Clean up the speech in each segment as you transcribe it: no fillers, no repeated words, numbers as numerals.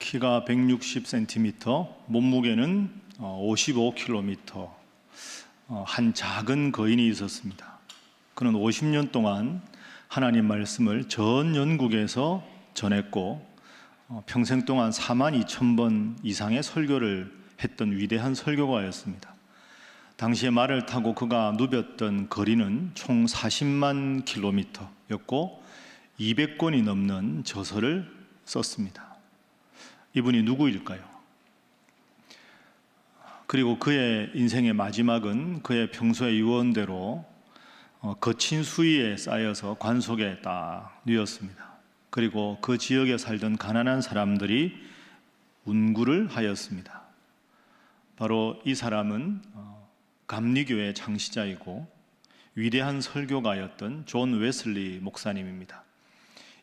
키가 160cm, 몸무게는 55kg, 한 작은 거인이 있었습니다. 그는 50년 동안 하나님 말씀을 전 영국에서 전했고 평생 동안 42,000번 이상의 설교를 했던 위대한 설교가였습니다. 당시에 말을 타고 그가 누볐던 거리는 총 40만 킬로미터였고 200권이 넘는 저서를 썼습니다. 이분이 누구일까요? 그리고 그의 인생의 마지막은 그의 평소의 유언대로 거친 수위에 쌓여서 관 속에 딱 뉘었습니다. 그리고 그 지역에 살던 가난한 사람들이 운구를 하였습니다. 바로 이 사람은 감리교의 창시자이고 위대한 설교가였던 존 웨슬리 목사님입니다.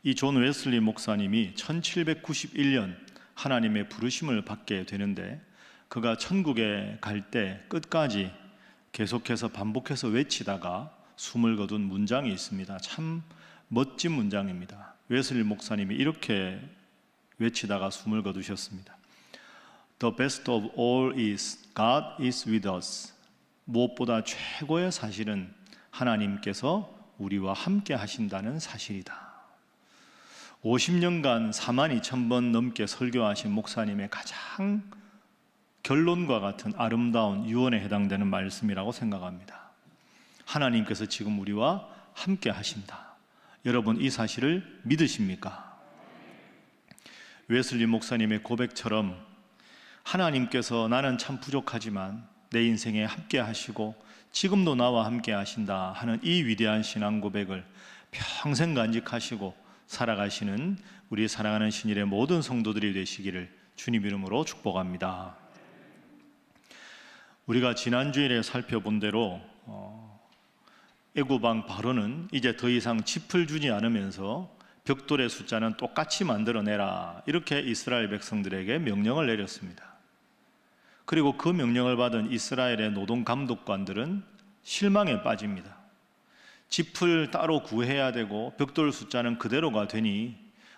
이 존 웨슬리 목사님이 1791년 하나님의 부르심을 받게 되는데 그가 천국에 갈 때 끝까지 계속해서 반복해서 외치다가 숨을 거둔 문장이 있습니다. 참 멋진 문장입니다. 웨슬리 목사님이 이렇게 외치다가 숨을 거두셨습니다. The best of all is God is with us. 무엇보다 최고의 사실은 하나님께서 우리와 함께 하신다는 사실이다. 50년간 42,000번 넘게 설교하신 목사님의 가장 결론과 같은 아름다운 유언에 해당되는 말씀이라고 생각합니다. 하나님께서 지금 우리와 함께 하신다. 여러분 이 사실을 믿으십니까? 웨슬리 목사님의 고백처럼 하나님께서 나는 참 부족하지만 내 인생에 함께 하시고 지금도 나와 함께 하신다 하는 이 위대한 신앙 고백을 평생 간직하시고 살아가시는 우리 사랑하는 신일의 모든 성도들이 되시기를 주님 이름으로 축복합니다. 우리가 지난주일에 살펴본 대로 애굽왕 바로는 이제 더 이상 짚을 주지 않으면서 벽돌의 숫자는 똑같이 만들어내라 이렇게 이스라엘 백성들에게 명령을 내렸습니다. 그리고 그 명령을 받은 이스라엘의 노동 감독관들은 실망에 빠집니다. 짚을 따로 구해야 되고 벽돌 숫자는 그대로가 되니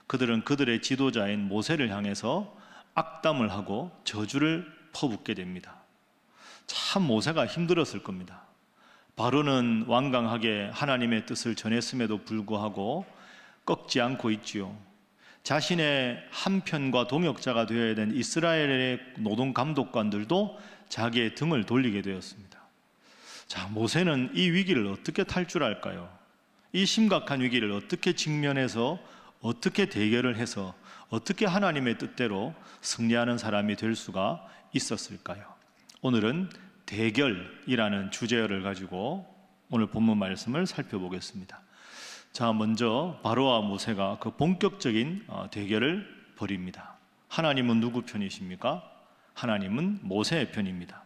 그들은 그들의 지도자인 모세를 향해서 악담을 하고 저주를 퍼붓게 됩니다. 참 모세가 힘들었을 겁니다. 바로는 완강하게 하나님의 뜻을 전했음에도 불구하고 꺾지 않고 있지요. 자신의 한편과 동역자가 되어야 된 이스라엘의 노동 감독관들도 자기의 등을 돌리게 되었습니다. 자, 모세는 이 위기를 어떻게 탈출할까요? 이 심각한 위기를 어떻게 직면해서 어떻게 대결을 해서 어떻게 하나님의 뜻대로 승리하는 사람이 될 수가 있었을까요? 오늘은 대결이라는 주제를 가지고 오늘 본문 말씀을 살펴보겠습니다. 자, 먼저 바로와 모세가 그 본격적인 대결을 벌입니다. 하나님은 누구 편이십니까? 하나님은 모세의 편입니다.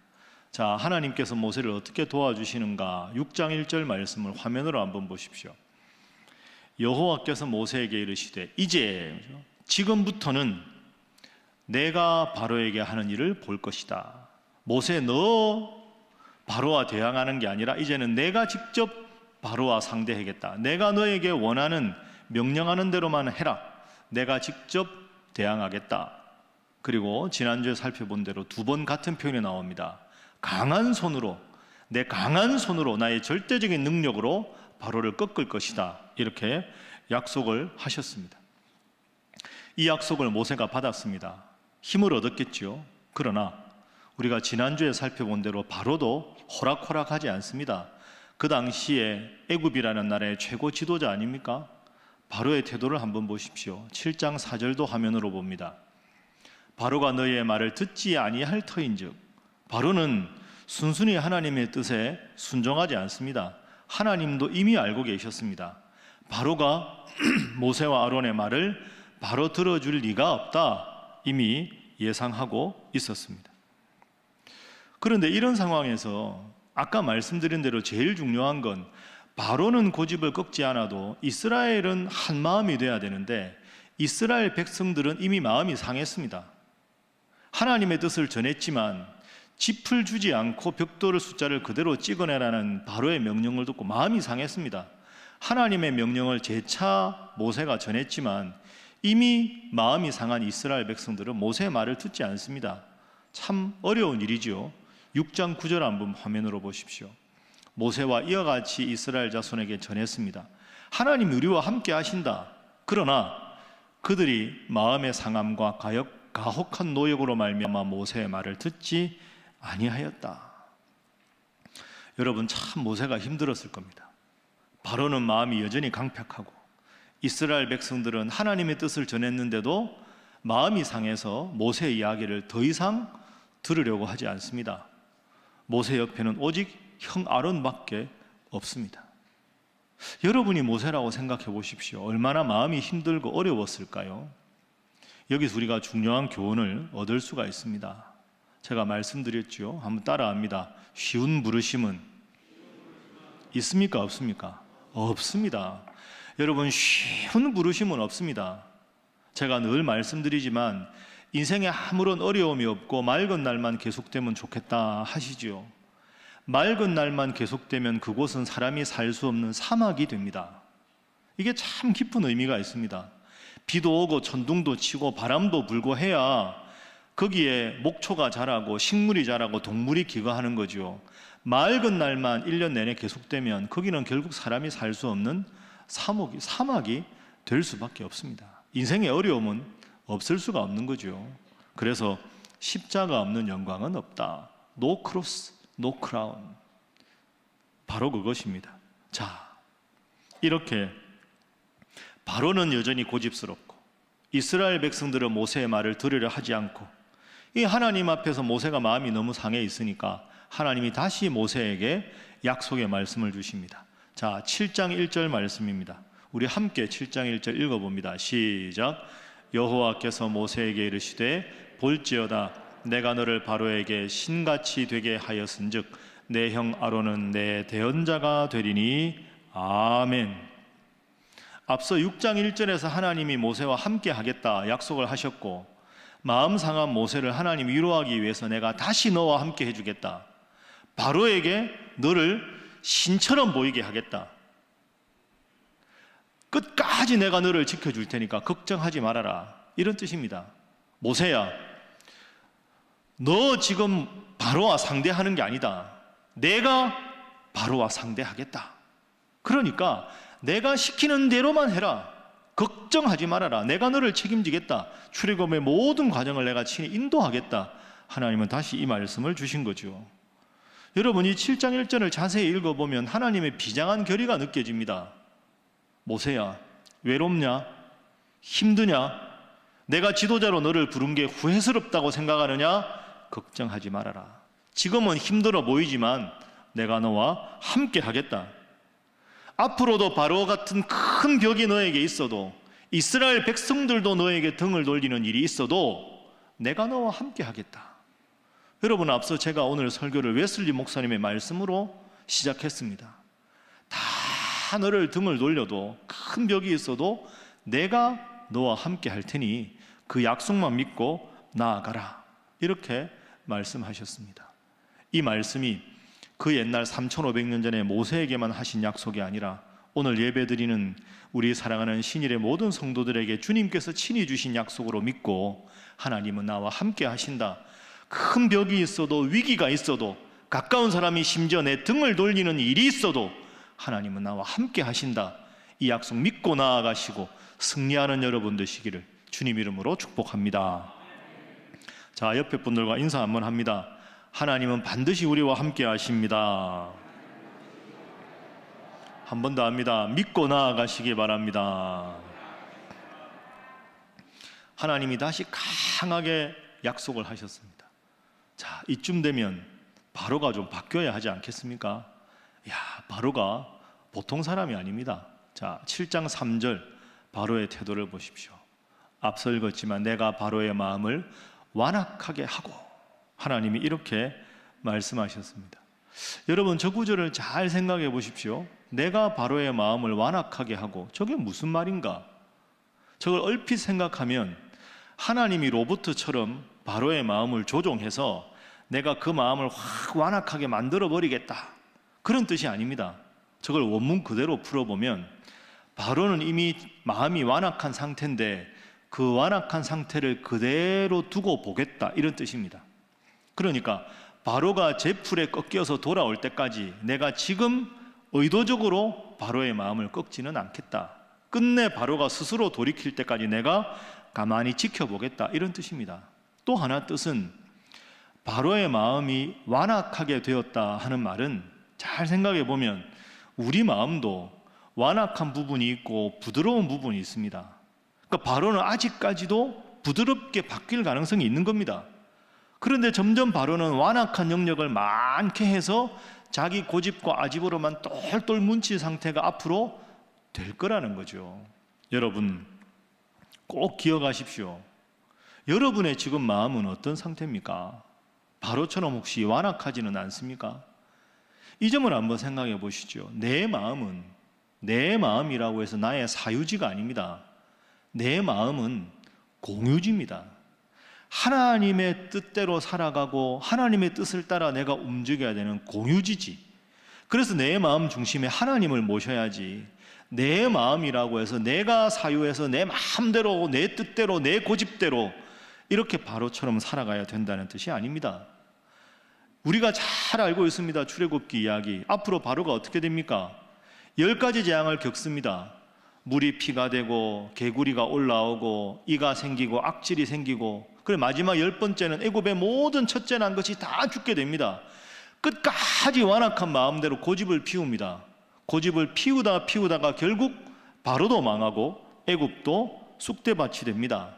자, 하나님께서 모세를 어떻게 도와주시는가? 6장 1절 말씀을 화면으로 한번 보십시오. 여호와께서 모세에게 이르시되 이제 지금부터는 내가 바로에게 하는 일을 볼 것이다. 모세, 너 바로와 대항하는 게 아니라 이제는 내가 직접 바로와 상대하겠다. 내가 너에게 원하는 명령하는 대로만 해라. 내가 직접 대항하겠다. 그리고 지난주에 살펴본 대로 두 번 같은 표현이 나옵니다. 강한 손으로, 내 강한 손으로 나의 절대적인 능력으로 바로를 꺾을 것이다. 이렇게 약속을 하셨습니다. 이 약속을 모세가 받았습니다. 힘을 얻었겠죠. 그러나 우리가 지난주에 살펴본 대로 바로도 호락호락하지 않습니다. 그 당시에 애굽이라는 나라의 최고 지도자 아닙니까? 바로의 태도를 한번 보십시오. 7장 4절도 화면으로 봅니다. 바로가 너희의 말을 듣지 아니할 터인즉, 바로는 순순히 하나님의 뜻에 순종하지 않습니다. 하나님도 이미 알고 계셨습니다. 바로가 모세와 아론의 말을 바로 들어줄 리가 없다 이미 예상하고 있었습니다. 그런데 이런 상황에서 아까 말씀드린 대로 제일 중요한 건 바로는 고집을 꺾지 않아도 이스라엘은 한 마음이 돼야 되는데 이스라엘 백성들은 이미 마음이 상했습니다. 하나님의 뜻을 전했지만 짚을 주지 않고 벽돌의 숫자를 그대로 찍어내라는 바로의 명령을 듣고 마음이 상했습니다. 하나님의 명령을 재차 모세가 전했지만 이미 마음이 상한 이스라엘 백성들은 모세의 말을 듣지 않습니다. 참 어려운 일이죠. 6장 9절 한번 화면으로 보십시오. 모세와 이와 같이 이스라엘 자손에게 전했습니다. 하나님이 우리와 함께 하신다. 그러나 그들이 마음의 상함과 가혹한 노역으로 말미암아 모세의 말을 듣지 아니하였다. 여러분, 참 모세가 힘들었을 겁니다. 바로는 마음이 여전히 강팍하고 이스라엘 백성들은 하나님의 뜻을 전했는데도 마음이 상해서 모세의 이야기를 더 이상 들으려고 하지 않습니다. 모세 옆에는 오직 형 아론밖에 없습니다. 여러분이 모세라고 생각해 보십시오. 얼마나 마음이 힘들고 어려웠을까요? 여기서 우리가 중요한 교훈을 얻을 수가 있습니다. 제가 말씀드렸죠. 한번 따라합니다. 쉬운 부르심은 있습니까? 없습니까? 없습니다. 여러분, 쉬운 부르심은 없습니다. 제가 늘 말씀드리지만 인생에 아무런 어려움이 없고 맑은 날만 계속되면 좋겠다 하시죠. 맑은 날만 계속되면 그곳은 사람이 살 수 없는 사막이 됩니다. 이게 참 깊은 의미가 있습니다. 비도 오고 천둥도 치고 바람도 불고 해야 거기에 목초가 자라고 식물이 자라고 동물이 기거하는 거죠. 맑은 날만 1년 내내 계속되면 거기는 결국 사람이 살 수 없는 사막이 될 수밖에 없습니다. 인생의 어려움은 없을 수가 없는 거죠. 그래서 십자가 없는 영광은 없다. No cross, no crown. 바로 그것입니다. 자, 이렇게 바로는 여전히 고집스럽고 이스라엘 백성들은 모세의 말을 들으려 하지 않고 이 하나님 앞에서 모세가 마음이 너무 상해 있으니까 하나님이 다시 모세에게 약속의 말씀을 주십니다. 자, 7장 1절 말씀입니다. 우리 함께 7장 1절 읽어봅니다. 시작. 여호와께서 모세에게 이르시되 볼지어다 내가 너를 바로에게 신같이 되게 하였은즉 내 형 아론은 내 대언자가 되리니. 아멘. 앞서 6장 1절에서 하나님이 모세와 함께 하겠다 약속을 하셨고 마음 상한 모세를 하나님 위로하기 위해서 내가 다시 너와 함께 해주겠다. 바로에게 너를 신처럼 보이게 하겠다. 끝까지 내가 너를 지켜줄 테니까 걱정하지 말아라. 이런 뜻입니다. 모세야, 너 지금 바로와 상대하는 게 아니다. 내가 바로와 상대하겠다. 그러니까 내가 시키는 대로만 해라. 걱정하지 말아라. 내가 너를 책임지겠다. 출애굽의 모든 과정을 내가 친히 인도하겠다. 하나님은 다시 이 말씀을 주신 거죠. 여러분, 이 7장 1절을 자세히 읽어보면 하나님의 비장한 결의가 느껴집니다. 모세야, 외롭냐? 힘드냐? 내가 지도자로 너를 부른 게 후회스럽다고 생각하느냐? 걱정하지 말아라. 지금은 힘들어 보이지만 내가 너와 함께 하겠다. 앞으로도 바로 같은 큰 벽이 너에게 있어도 이스라엘 백성들도 너에게 등을 돌리는 일이 있어도 내가 너와 함께 하겠다. 여러분, 앞서 제가 오늘 설교를 웨슬리 목사님의 말씀으로 시작했습니다. 다 너를 등을 돌려도 큰 벽이 있어도 내가 너와 함께 할 테니 그 약속만 믿고 나아가라. 이렇게 말씀하셨습니다. 이 말씀이 그 옛날 3500년 전에 모세에게만 하신 약속이 아니라 오늘 예배드리는 우리 사랑하는 신일의 모든 성도들에게 주님께서 친히 주신 약속으로 믿고 하나님은 나와 함께 하신다. 큰 벽이 있어도 위기가 있어도 가까운 사람이 심지어 내 등을 돌리는 일이 있어도 하나님은 나와 함께 하신다. 이 약속 믿고 나아가시고 승리하는 여러분 되시기를 주님 이름으로 축복합니다. 자, 옆에 분들과 인사 한번 합니다. 하나님은 반드시 우리와 함께 하십니다. 한 번 더 합니다. 믿고 나아가시기 바랍니다. 하나님이 다시 강하게 약속을 하셨습니다. 자, 이쯤 되면 바로가 좀 바뀌어야 하지 않겠습니까? 야, 바로가 보통 사람이 아닙니다. 자, 7장 3절 바로의 태도를 보십시오. 앞서 읽었지만 내가 바로의 마음을 완악하게 하고, 하나님이 이렇게 말씀하셨습니다. 여러분, 저 구절을 잘 생각해 보십시오. 내가 바로의 마음을 완악하게 하고, 저게 무슨 말인가? 저걸 얼핏 생각하면 하나님이 로봇처럼 바로의 마음을 조종해서 내가 그 마음을 확 완악하게 만들어 버리겠다, 그런 뜻이 아닙니다. 저걸 원문 그대로 풀어보면 바로는 이미 마음이 완악한 상태인데 그 완악한 상태를 그대로 두고 보겠다, 이런 뜻입니다. 그러니까 바로가 제풀에 꺾여서 돌아올 때까지 내가 지금 의도적으로 바로의 마음을 꺾지는 않겠다. 끝내 바로가 스스로 돌이킬 때까지 내가 가만히 지켜보겠다, 이런 뜻입니다. 또 하나 뜻은 바로의 마음이 완악하게 되었다 하는 말은 잘 생각해 보면 우리 마음도 완악한 부분이 있고 부드러운 부분이 있습니다. 그러니까 바로는 아직까지도 부드럽게 바뀔 가능성이 있는 겁니다. 그런데 점점 바로는 완악한 영역을 많게 해서 자기 고집과 아집으로만 똘똘 뭉친 상태가 앞으로 될 거라는 거죠. 여러분 꼭 기억하십시오. 여러분의 지금 마음은 어떤 상태입니까? 바로처럼 혹시 완악하지는 않습니까? 이 점을 한번 생각해 보시죠. 내 마음은 내 마음이라고 해서 나의 사유지가 아닙니다. 내 마음은 공유지입니다. 하나님의 뜻대로 살아가고 하나님의 뜻을 따라 내가 움직여야 되는 공유지지. 그래서 내 마음 중심에 하나님을 모셔야지, 내 마음이라고 해서 내가 사유해서 내 마음대로 내 뜻대로 내 고집대로 이렇게 바로처럼 살아가야 된다는 뜻이 아닙니다. 우리가 잘 알고 있습니다. 출애굽기 이야기. 앞으로 바로가 어떻게 됩니까? 10가지 재앙을 겪습니다. 물이 피가 되고 개구리가 올라오고 이가 생기고 악질이 생기고, 그래 마지막 10번째는 애굽의 모든 첫째 난 것이 다 죽게 됩니다. 끝까지 완악한 마음대로 고집을 피웁니다. 고집을 피우다가 결국 바로도 망하고 애굽도 쑥대밭이 됩니다.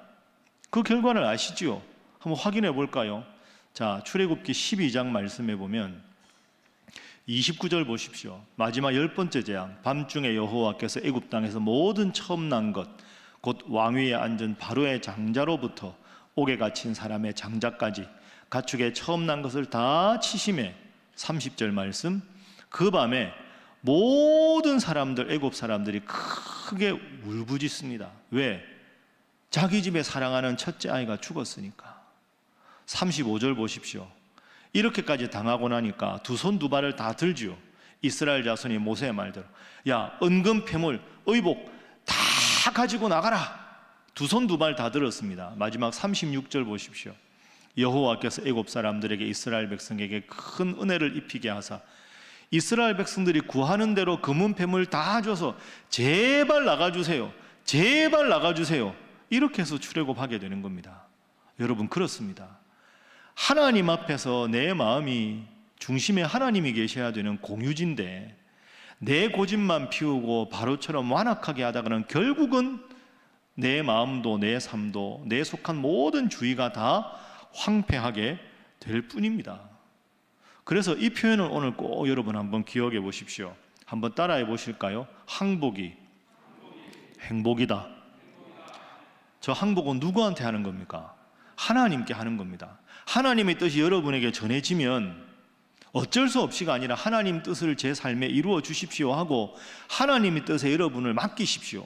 그 결과를 아시지요? 한번 확인해 볼까요? 자, 출애굽기 12장 말씀해 보면 29절 보십시오. 마지막 10번째 재앙. 밤중에 여호와께서 애굽 땅에서 모든 처음 난 것, 곧 왕위에 앉은 바로의 장자로부터 옥에 갇힌 사람의 장자까지 가축의 처음 난 것을 다 치심해. 30절 말씀. 그 밤에 모든 사람들, 애굽 사람들이 크게 울부짖습니다. 왜? 자기 집에 사랑하는 첫째 아이가 죽었으니까. 35절 보십시오. 이렇게까지 당하고 나니까 두 손 두 발을 다 들지요. 이스라엘 자손이 모세의 말대로 야, 은금 패물 의복 다 가지고 나가라. 두 손 두 발 다 들었습니다. 마지막 36절 보십시오. 여호와께서 애굽 사람들에게 이스라엘 백성에게 큰 은혜를 입히게 하사 이스라엘 백성들이 구하는 대로 금은 패물 다 줘서 제발 나가주세요, 제발 나가주세요, 이렇게 해서 출애굽하게 되는 겁니다. 여러분 그렇습니다. 하나님 앞에서 내 마음이 중심에 하나님이 계셔야 되는 공유지인데 내 고집만 피우고 바로처럼 완악하게 하다가는 결국은 내 마음도 내 삶도 내 속한 모든 주의가 다 황폐하게 될 뿐입니다. 그래서 이 표현을 오늘 꼭 여러분 한번 기억해 보십시오. 한번 따라해 보실까요? 항복이 행복이다. 저 항복은 누구한테 하는 겁니까? 하나님께 하는 겁니다. 하나님의 뜻이 여러분에게 전해지면 어쩔 수 없이가 아니라 하나님 뜻을 제 삶에 이루어 주십시오 하고 하나님의 뜻에 여러분을 맡기십시오.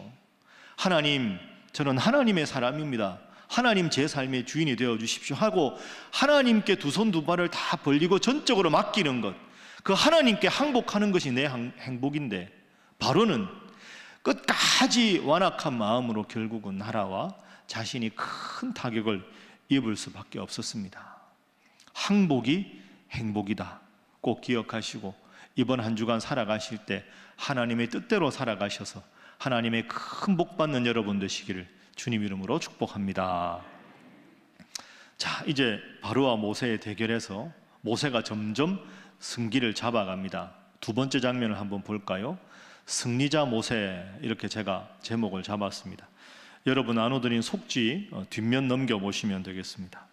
하나님, 저는 하나님의 사람입니다. 하나님 제 삶의 주인이 되어 주십시오 하고 하나님께 두 손 두 발을 다 벌리고 전적으로 맡기는 것, 그 하나님께 항복하는 것이 내 행복인데 바로는 끝까지 완악한 마음으로 결국은 나라와 자신이 큰 타격을 입을 수밖에 없었습니다. 항복이 행복이다. 꼭 기억하시고 이번 한 주간 살아가실 때 하나님의 뜻대로 살아가셔서 하나님의 큰 복 받는 여러분 되시기를 주님 이름으로 축복합니다. 자, 이제 바로와 모세의 대결에서 모세가 점점 승기를 잡아갑니다. 두 번째 장면을 한번 볼까요? 승리자 모세, 이렇게 제가 제목을 잡았습니다. 여러분 나눠드린 속지 뒷면 넘겨보시면 되겠습니다.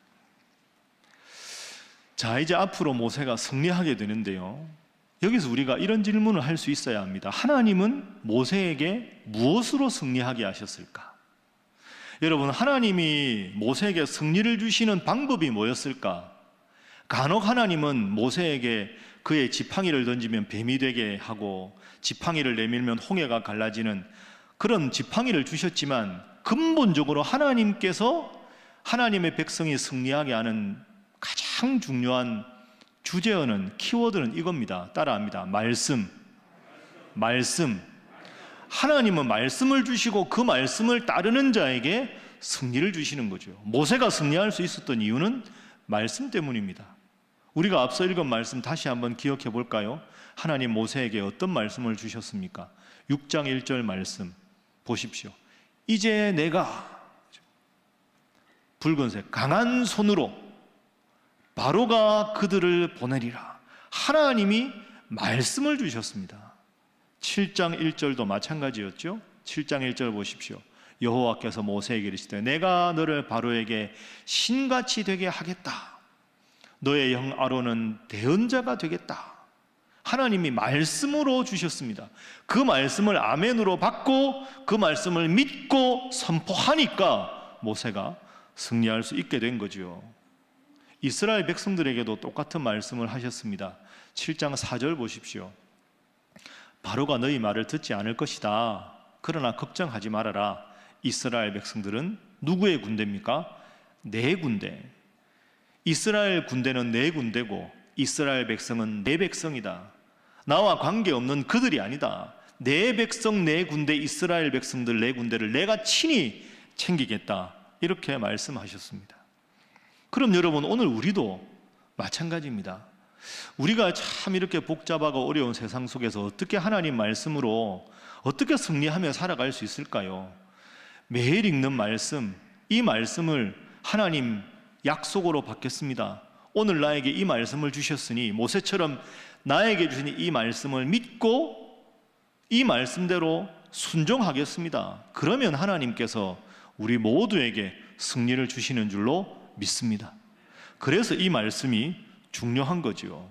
자, 이제 앞으로 모세가 승리하게 되는데요, 여기서 우리가 이런 질문을 할 수 있어야 합니다. 하나님은 모세에게 무엇으로 승리하게 하셨을까? 여러분, 하나님이 모세에게 승리를 주시는 방법이 뭐였을까? 간혹 하나님은 모세에게 그의 지팡이를 던지면 뱀이 되게 하고 지팡이를 내밀면 홍해가 갈라지는 그런 지팡이를 주셨지만 근본적으로 하나님께서 하나님의 백성이 승리하게 하는 가장 중요한 주제어는, 키워드는 이겁니다. 따라합니다. 말씀. 하나님은 말씀을 주시고 그 말씀을 따르는 자에게 승리를 주시는 거죠. 모세가 승리할 수 있었던 이유는 말씀 때문입니다. 우리가 앞서 읽은 말씀 다시 한번 기억해 볼까요? 하나님 모세에게 어떤 말씀을 주셨습니까? 6장 1절 말씀 보십시오. 이제 내가 붉은색 강한 손으로 바로가 그들을 보내리라. 하나님이 말씀을 주셨습니다. 7장 1절도 마찬가지였죠. 7장 1절 보십시오. 여호와께서 모세에게 이르시되 내가 너를 바로에게 신같이 되게 하겠다. 너의 형 아론은 대언자가 되겠다. 하나님이 말씀으로 주셨습니다. 그 말씀을 아멘으로 받고 그 말씀을 믿고 선포하니까 모세가 승리할 수 있게 된 거죠. 이스라엘 백성들에게도 똑같은 말씀을 하셨습니다. 7장 4절 보십시오. 바로가 너희 말을 듣지 않을 것이다. 그러나 걱정하지 말아라. 이스라엘 백성들은 누구의 군대입니까? 내 군대. 이스라엘 군대는 내 군대고 이스라엘 백성은 내 백성이다. 나와 관계없는 그들이 아니다. 내 백성, 내 군대, 이스라엘 백성들, 내 군대를 내가 친히 챙기겠다. 이렇게 말씀하셨습니다. 그럼 여러분, 오늘 우리도 마찬가지입니다. 우리가 참 이렇게 복잡하고 어려운 세상 속에서 어떻게 하나님 말씀으로 어떻게 승리하며 살아갈 수 있을까요? 매일 읽는 말씀, 이 말씀을 하나님 약속으로 받겠습니다. 오늘 나에게 이 말씀을 주셨으니 모세처럼 나에게 주신 이 말씀을 믿고 이 말씀대로 순종하겠습니다. 그러면 하나님께서 우리 모두에게 승리를 주시는 줄로 믿습니다. 그래서 이 말씀이 중요한 거죠.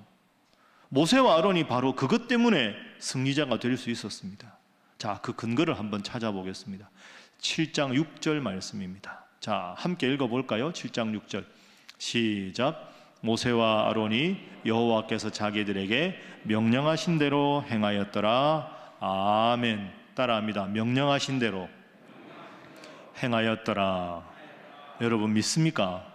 모세와 아론이 바로 그것 때문에 승리자가 될 수 있었습니다. 자, 그 근거를 한번 찾아보겠습니다. 7장 6절 말씀입니다. 자, 함께 읽어볼까요? 7장 6절 시작. 모세와 아론이 여호와께서 자기들에게 명령하신 대로 행하였더라. 아멘. 따라합니다. 명령하신 대로 행하였더라. 여러분 믿습니까?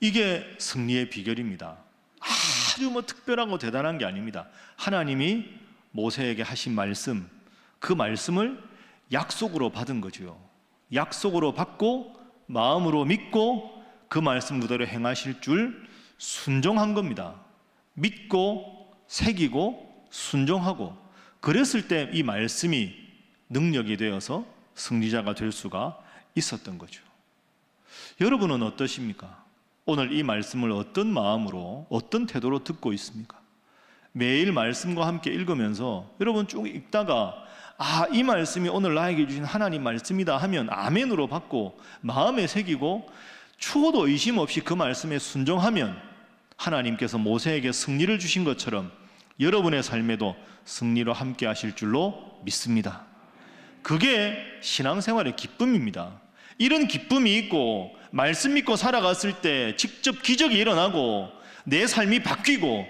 이게 승리의 비결입니다. 아주 특별하고 대단한 게 아닙니다. 하나님이 모세에게 하신 말씀, 그 말씀을 약속으로 받은 거죠. 약속으로 받고 마음으로 믿고 그 말씀 그대로 행하실 줄 순종한 겁니다. 믿고 새기고 순종하고 그랬을 때 이 말씀이 능력이 되어서 승리자가 될 수가 있었던 거죠. 여러분은 어떠십니까? 오늘 이 말씀을 어떤 마음으로 어떤 태도로 듣고 있습니까? 매일 말씀과 함께 읽으면서 여러분 쭉 읽다가 이 말씀이 오늘 나에게 주신 하나님 말씀이다 하면 아멘으로 받고 마음에 새기고 추호도 의심 없이 그 말씀에 순종하면 하나님께서 모세에게 승리를 주신 것처럼 여러분의 삶에도 승리로 함께 하실 줄로 믿습니다. 그게 신앙생활의 기쁨입니다. 이런 기쁨이 있고 말씀 믿고 살아갔을 때 직접 기적이 일어나고 내 삶이 바뀌고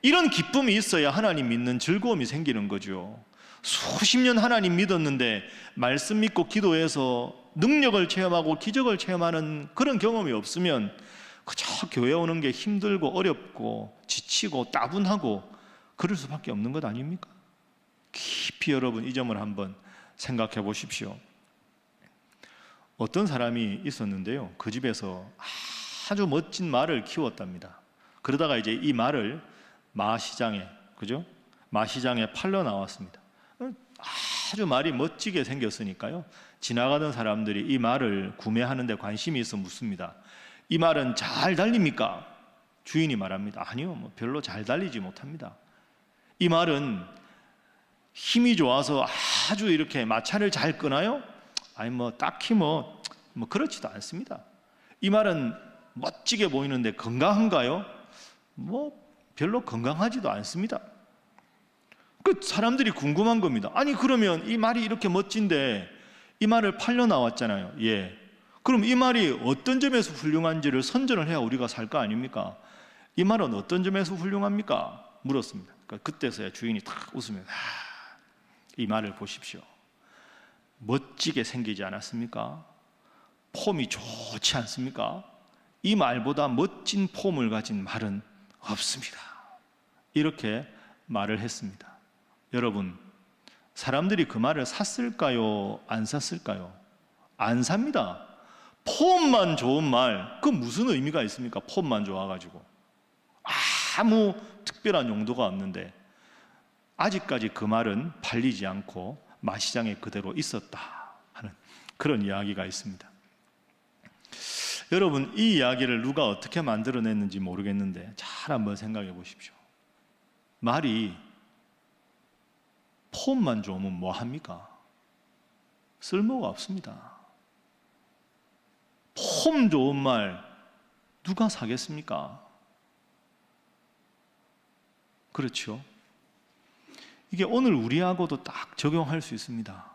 이런 기쁨이 있어야 하나님 믿는 즐거움이 생기는 거죠. 수십 년 하나님 믿었는데 말씀 믿고 기도해서 능력을 체험하고 기적을 체험하는 그런 경험이 없으면 그저 교회 오는 게 힘들고 어렵고 지치고 따분하고 그럴 수밖에 없는 것 아닙니까? 깊이 여러분 이 점을 한번 생각해 보십시오. 어떤 사람이 있었는데요, 그 집에서 아주 멋진 말을 키웠답니다. 그러다가 이제 이 말을 마시장에, 그죠? 마시장에 팔러 나왔습니다. 아주 말이 멋지게 생겼으니까요, 지나가던 사람들이 이 말을 구매하는 데 관심이 있어 묻습니다. 이 말은 잘 달립니까? 주인이 말합니다. 아니요, 별로 잘 달리지 못합니다. 이 말은 힘이 좋아서 아주 이렇게 마찰을 잘 끄나요? 아니 딱히 그렇지도 않습니다. 이 말은 멋지게 보이는데 건강한가요? 별로 건강하지도 않습니다. 그 사람들이 궁금한 겁니다. 아니 그러면 이 말이 이렇게 멋진데 이 말을 팔려 나왔잖아요. 예. 그럼 이 말이 어떤 점에서 훌륭한지를 선전을 해야 우리가 살 거 아닙니까? 이 말은 어떤 점에서 훌륭합니까? 물었습니다. 그때서야 주인이 탁 웃으면서 이 말을 보십시오. 멋지게 생기지 않았습니까? 폼이 좋지 않습니까? 이 말보다 멋진 폼을 가진 말은 없습니다. 이렇게 말을 했습니다. 여러분, 사람들이 그 말을 샀을까요? 안 샀을까요? 안 삽니다. 폼만 좋은 말, 그 무슨 의미가 있습니까? 폼만 좋아가지고 아무 특별한 용도가 없는데 아직까지 그 말은 팔리지 않고 마시장에 그대로 있었다 하는 그런 이야기가 있습니다. 여러분, 이 이야기를 누가 어떻게 만들어냈는지 모르겠는데 잘 한번 생각해 보십시오. 말이 폼만 좋으면 뭐합니까? 쓸모가 없습니다. 폼 좋은 말 누가 사겠습니까? 그렇죠? 이게 오늘 우리하고도 딱 적용할 수 있습니다.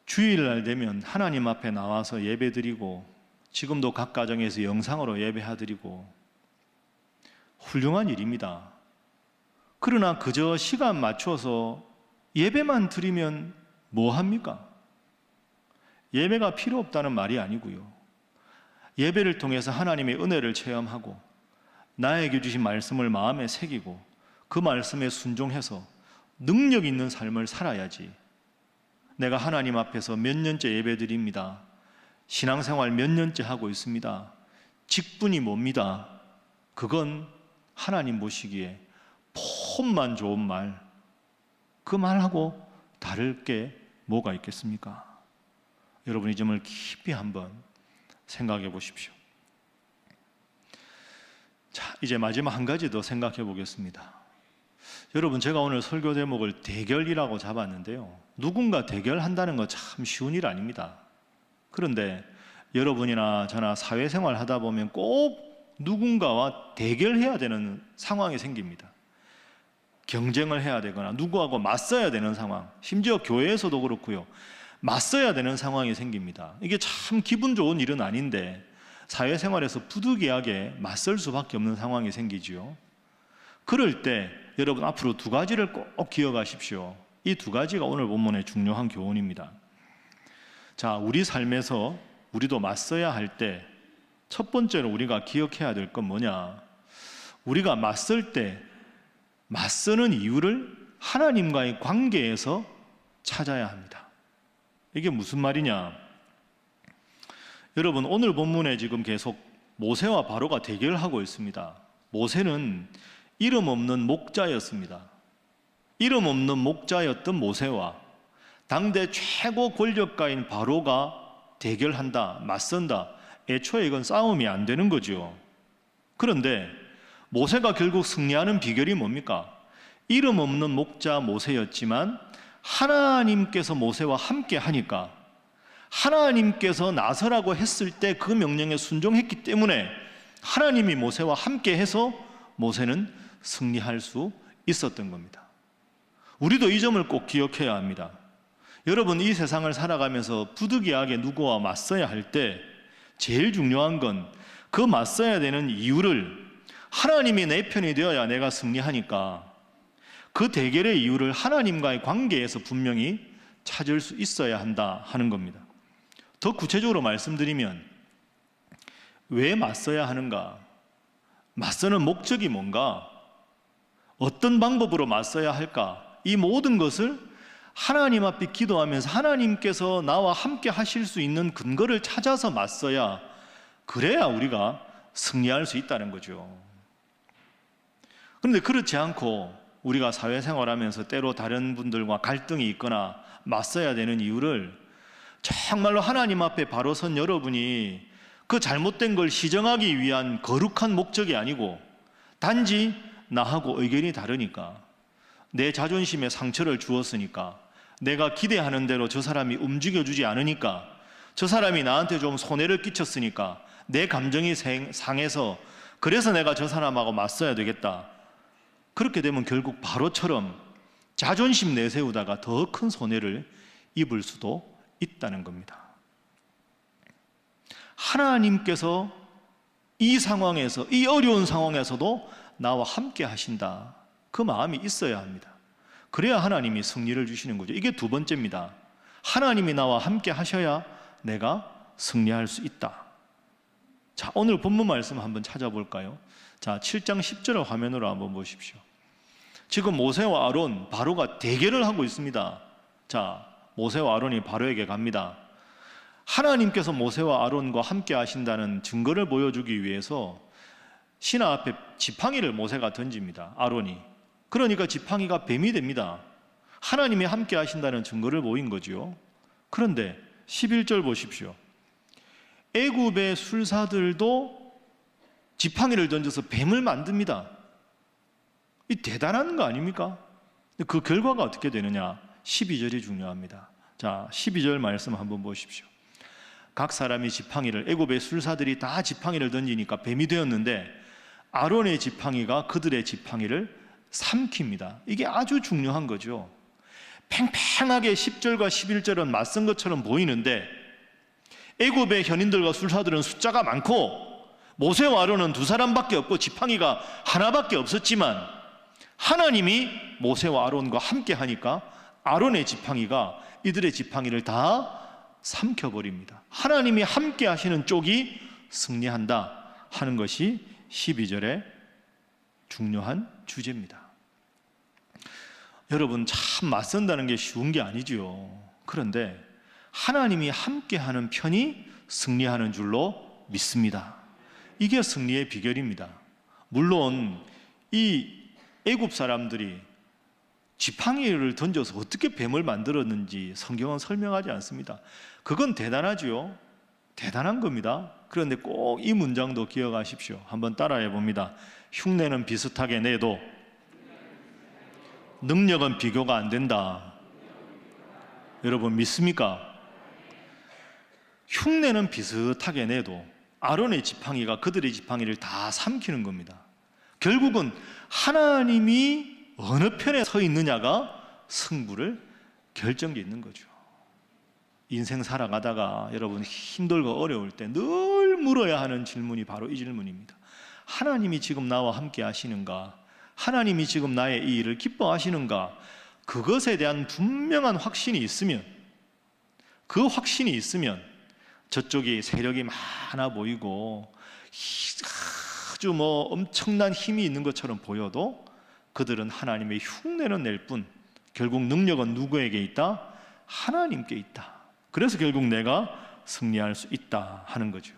주일날 되면 하나님 앞에 나와서 예배드리고, 지금도 각 가정에서 영상으로 예배하드리고 훌륭한 일입니다. 그러나 그저 시간 맞춰서 예배만 드리면 뭐합니까? 예배가 필요 없다는 말이 아니고요, 예배를 통해서 하나님의 은혜를 체험하고 나에게 주신 말씀을 마음에 새기고 그 말씀에 순종해서 능력 있는 삶을 살아야지. 내가 하나님 앞에서 몇 년째 예배드립니다, 신앙생활 몇 년째 하고 있습니다, 직분이 뭡니다, 그건 하나님 보시기에 폼만 좋은 말, 그 말하고 다를 게 뭐가 있겠습니까? 여러분, 이 점을 깊이 한번 생각해 보십시오. 자, 이제 마지막 한 가지 더 생각해 보겠습니다. 여러분, 제가 오늘 설교 제목을 대결이라고 잡았는데요, 누군가 대결한다는 거 참 쉬운 일 아닙니다. 그런데 여러분이나 저나 사회생활 하다 보면 꼭 누군가와 대결해야 되는 상황이 생깁니다. 경쟁을 해야 되거나 누구하고 맞서야 되는 상황, 심지어 교회에서도 그렇고요, 맞서야 되는 상황이 생깁니다. 이게 참 기분 좋은 일은 아닌데 사회생활에서 부득이하게 맞설 수밖에 없는 상황이 생기지요. 그럴 때 여러분, 앞으로 두 가지를 꼭 기억하십시오. 이 두 가지가 오늘 본문의 중요한 교훈입니다. 자, 우리 삶에서 우리도 맞서야 할 때 첫 번째로 우리가 기억해야 될 건 뭐냐? 우리가 맞설 때 맞서는 이유를 하나님과의 관계에서 찾아야 합니다. 이게 무슨 말이냐? 여러분, 오늘 본문에 지금 계속 모세와 바로가 대결하고 있습니다. 모세는 이름 없는 목자였습니다. 이름 없는 목자였던 모세와 당대 최고 권력가인 바로가 대결한다, 맞선다. 애초에 이건 싸움이 안 되는 거죠. 그런데 모세가 결국 승리하는 비결이 뭡니까? 이름 없는 목자 모세였지만 하나님께서 모세와 함께 하니까, 하나님께서 나서라고 했을 때 그 명령에 순종했기 때문에 하나님이 모세와 함께 해서 모세는 승리할 수 있었던 겁니다. 우리도 이 점을 꼭 기억해야 합니다. 여러분, 이 세상을 살아가면서 부득이하게 누구와 맞서야 할 때 제일 중요한 건 그 맞서야 되는 이유를, 하나님이 내 편이 되어야 내가 승리하니까 그 대결의 이유를 하나님과의 관계에서 분명히 찾을 수 있어야 한다 하는 겁니다. 더 구체적으로 말씀드리면 왜 맞서야 하는가? 맞서는 목적이 뭔가? 어떤 방법으로 맞서야 할까? 이 모든 것을 하나님 앞에 기도하면서 하나님께서 나와 함께 하실 수 있는 근거를 찾아서 맞서야, 그래야 우리가 승리할 수 있다는 거죠. 그런데 그렇지 않고 우리가 사회생활하면서 때로 다른 분들과 갈등이 있거나 맞서야 되는 이유를 정말로 하나님 앞에 바로 선 여러분이 그 잘못된 걸 시정하기 위한 거룩한 목적이 아니고 단지 나하고 의견이 다르니까, 내 자존심에 상처를 주었으니까, 내가 기대하는 대로 저 사람이 움직여주지 않으니까, 저 사람이 나한테 좀 손해를 끼쳤으니까 내 감정이 상해서 그래서 내가 저 사람하고 맞서야 되겠다. 그렇게 되면 결국 바로처럼 자존심 내세우다가 더 큰 손해를 입을 수도 있다는 겁니다. 하나님께서 이 상황에서, 이 어려운 상황에서도 나와 함께 하신다, 그 마음이 있어야 합니다. 그래야 하나님이 승리를 주시는 거죠. 이게 두 번째입니다. 하나님이 나와 함께 하셔야 내가 승리할 수 있다. 자, 오늘 본문 말씀 한번 찾아볼까요? 자, 7장 10절을 화면으로 한번 보십시오. 지금 모세와 아론, 바로가 대결을 하고 있습니다. 자, 모세와 아론이 바로에게 갑니다. 하나님께서 모세와 아론과 함께 하신다는 증거를 보여주기 위해서 신하 앞에 지팡이를 모세가 던집니다. 아론이. 그러니까 지팡이가 뱀이 됩니다. 하나님이 함께 하신다는 증거를 보인 거죠. 그런데 11절 보십시오. 애굽의 술사들도 지팡이를 던져서 뱀을 만듭니다. 이 대단한 거 아닙니까? 그 결과가 어떻게 되느냐? 12절이 중요합니다. 자, 12절 말씀 한번 보십시오. 각 사람이 지팡이를, 애굽의 술사들이 다 지팡이를 던지니까 뱀이 되었는데 아론의 지팡이가 그들의 지팡이를 삼킵니다. 이게 아주 중요한 거죠. 팽팽하게 10절과 11절은 맞선 것처럼 보이는데 애굽의 현인들과 술사들은 숫자가 많고 모세와 아론은 두 사람밖에 없고 지팡이가 하나밖에 없었지만 하나님이 모세와 아론과 함께 하니까 아론의 지팡이가 이들의 지팡이를 다 삼켜버립니다. 하나님이 함께 하시는 쪽이 승리한다 하는 것이 12절의 중요한 주제입니다. 여러분, 참 맞선다는 게 쉬운 게 아니지요. 그런데 하나님이 함께하는 편이 승리하는 줄로 믿습니다. 이게 승리의 비결입니다. 물론 이 애굽 사람들이 지팡이를 던져서 어떻게 뱀을 만들었는지 성경은 설명하지 않습니다. 그건 대단하지요. 대단한 겁니다. 그런데 꼭 이 문장도 기억하십시오. 한번 따라해 봅니다. 흉내는 비슷하게 내도 능력은 비교가 안 된다. 여러분 믿습니까? 흉내는 비슷하게 내도 아론의 지팡이가 그들의 지팡이를 다 삼키는 겁니다. 결국은 하나님이 어느 편에 서 있느냐가 승부를 결정짓는 거죠. 인생 살아가다가 여러분 힘들고 어려울 때 늘 물어야 하는 질문이 바로 이 질문입니다. 하나님이 지금 나와 함께 하시는가? 하나님이 지금 나의 이 일을 기뻐하시는가? 그것에 대한 분명한 확신이 있으면, 그 확신이 있으면 저쪽이 세력이 많아 보이고 아주 엄청난 힘이 있는 것처럼 보여도 그들은 하나님의 흉내는 낼 뿐 결국 능력은 누구에게 있다? 하나님께 있다. 그래서 결국 내가 승리할 수 있다 하는 거죠.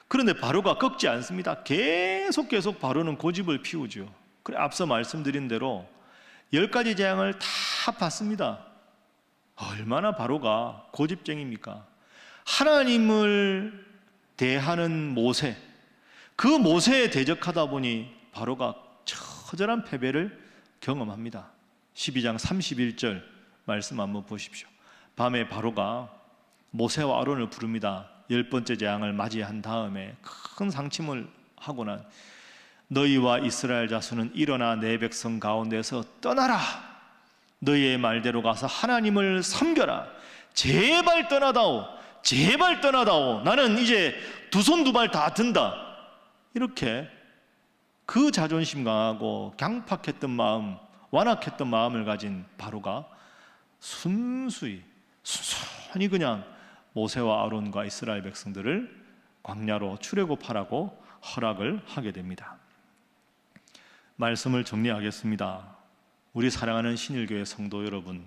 그런데 바로가 꺾지 않습니다. 계속 바로는 고집을 피우죠. 그래, 앞서 말씀드린 대로 10가지 재앙을 다 받습니다. 얼마나 바로가 고집쟁입니까? 하나님을 대하는 모세, 그 모세에 대적하다 보니 바로가 처절한 패배를 경험합니다. 12장 31절 말씀 한번 보십시오. 밤에 바로가 모세와 아론을 부릅니다. 10번째 재앙을 맞이한 다음에 큰 상침을 하고 난 너희와 이스라엘 자손은 일어나 내 백성 가운데서 떠나라. 너희의 말대로 가서 하나님을 섬겨라. 제발 떠나다오. 제발 떠나다오. 나는 이제 두 손 두 발 다 든다. 이렇게 그 자존심 강하고 강팍했던 마음, 완악했던 마음을 가진 바로가 순수히 그냥 모세와 아론과 이스라엘 백성들을 광야로 출애굽하라고 허락을 하게 됩니다. 말씀을 정리하겠습니다. 우리 사랑하는 신일교회 성도 여러분,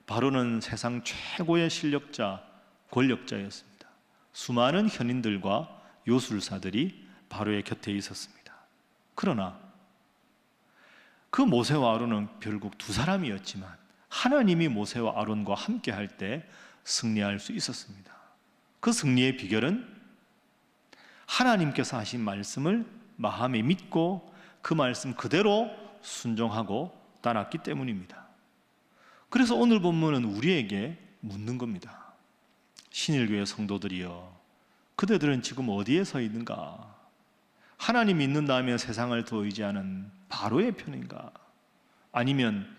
바로는 세상 최고의 실력자, 권력자였습니다. 수많은 현인들과 요술사들이 바로의 곁에 있었습니다. 그러나 그 모세와 아론은 결국 두 사람이었지만 하나님이 모세와 아론과 함께 할 때 승리할 수 있었습니다. 그 승리의 비결은 하나님께서 하신 말씀을 마음에 믿고 그 말씀 그대로 순종하고 따랐기 때문입니다. 그래서 오늘 본문은 우리에게 묻는 겁니다. 신일교회 성도들이여, 그대들은 지금 어디에 서 있는가? 하나님 믿는다면 세상을 더 의지하는 바로의 편인가? 아니면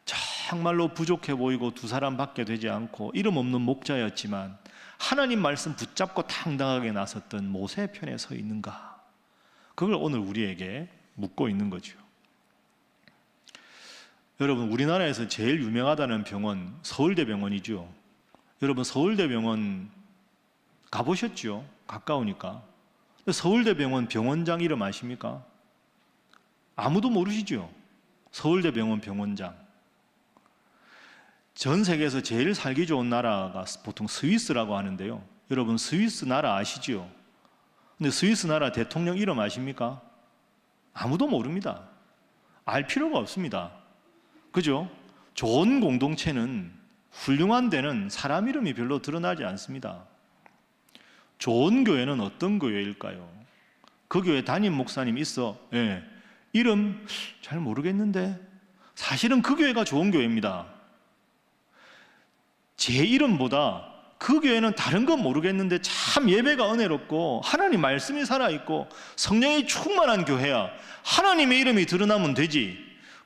정말로 부족해 보이고 두 사람밖에 되지 않고 이름 없는 목자였지만 하나님 말씀 붙잡고 당당하게 나섰던 모세 편에 서 있는가? 그걸 오늘 우리에게 묻고 있는 거죠. 여러분, 우리나라에서 제일 유명하다는 병원 서울대병원이죠. 여러분, 서울대병원 가보셨죠? 가까우니까. 서울대병원 병원장 이름 아십니까? 아무도 모르시죠? 서울대병원 병원장. 전 세계에서 제일 살기 좋은 나라가 보통 스위스라고 하는데요. 여러분 스위스 나라 아시죠? 근데 스위스 나라 대통령 이름 아십니까? 아무도 모릅니다. 알 필요가 없습니다. 그죠? 좋은 공동체는, 훌륭한 데는 사람 이름이 별로 드러나지 않습니다. 좋은 교회는 어떤 교회일까요? 그 교회 담임 목사님 있어. 예. 이름 잘 모르겠는데 사실은 그 교회가 좋은 교회입니다. 제 이름보다 그 교회는 다른 건 모르겠는데 참 예배가 은혜롭고 하나님 말씀이 살아있고 성령이 충만한 교회야. 하나님의 이름이 드러나면 되지.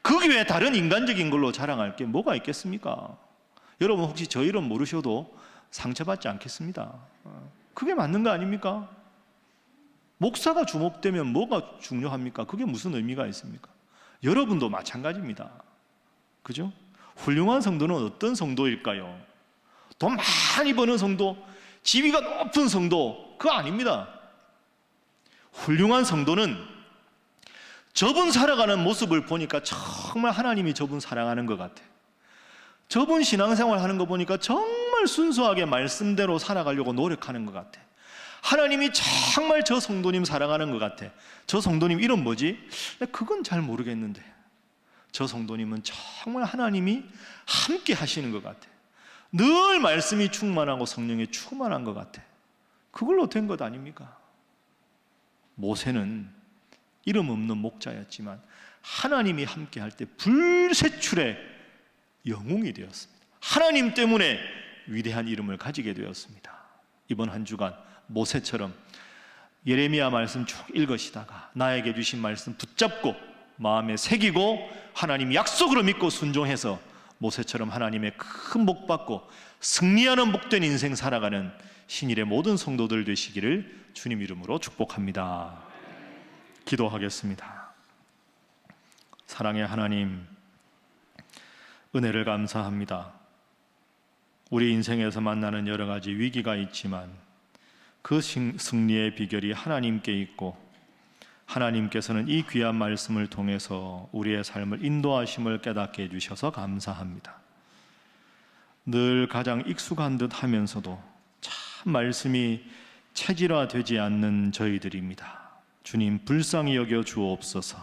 그 교회 다른 인간적인 걸로 자랑할 게 뭐가 있겠습니까? 여러분 혹시 저 이름 모르셔도 상처받지 않겠습니다. 그게 맞는 거 아닙니까? 목사가 주목되면 뭐가 중요합니까? 그게 무슨 의미가 있습니까? 여러분도 마찬가지입니다. 그죠? 훌륭한 성도는 어떤 성도일까요? 돈 많이 버는 성도, 지위가 높은 성도, 그거 아닙니다. 훌륭한 성도는 저분 살아가는 모습을 보니까 정말 하나님이 저분 사랑하는 것 같아. 저분 신앙생활 하는 거 보니까 정말 순수하게 말씀대로 살아가려고 노력하는 것 같아. 하나님이 정말 저 성도님 사랑하는 것 같아. 저 성도님 이름 뭐지? 그건 잘 모르겠는데 저 성도님은 정말 하나님이 함께 하시는 것 같아. 늘 말씀이 충만하고 성령이 충만한 것 같아. 그걸로 된 것 아닙니까? 모세는 이름 없는 목자였지만 하나님이 함께 할 때 불세출의 영웅이 되었습니다. 하나님 때문에 위대한 이름을 가지게 되었습니다. 이번 한 주간 모세처럼 예레미야 말씀 쭉 읽으시다가 나에게 주신 말씀 붙잡고 마음에 새기고 하나님 약속으로 믿고 순종해서 모세처럼 하나님의 큰 복 받고 승리하는 복된 인생 살아가는 신일의 모든 성도들 되시기를 주님 이름으로 축복합니다. 기도하겠습니다. 사랑의 하나님, 은혜를 감사합니다. 우리 인생에서 만나는 여러 가지 위기가 있지만 그 승리의 비결이 하나님께 있고 하나님께서는 이 귀한 말씀을 통해서 우리의 삶을 인도하심을 깨닫게 해주셔서 감사합니다. 늘 가장 익숙한 듯 하면서도 참 말씀이 체질화되지 않는 저희들입니다. 주님 불쌍히 여겨 주옵소서.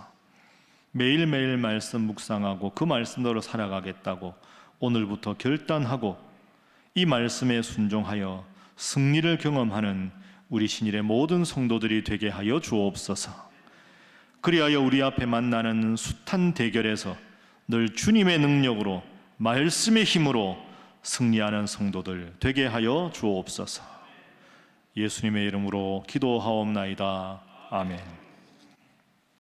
매일매일 말씀 묵상하고 그 말씀대로 살아가겠다고 오늘부터 결단하고 이 말씀에 순종하여 승리를 경험하는 우리 신일의 모든 성도들이 되게 하여 주옵소서. 그리하여 우리 앞에 만나는 숱한 대결에서 늘 주님의 능력으로 말씀의 힘으로 승리하는 성도들 되게 하여 주옵소서. 예수님의 이름으로 기도하옵나이다. 아멘.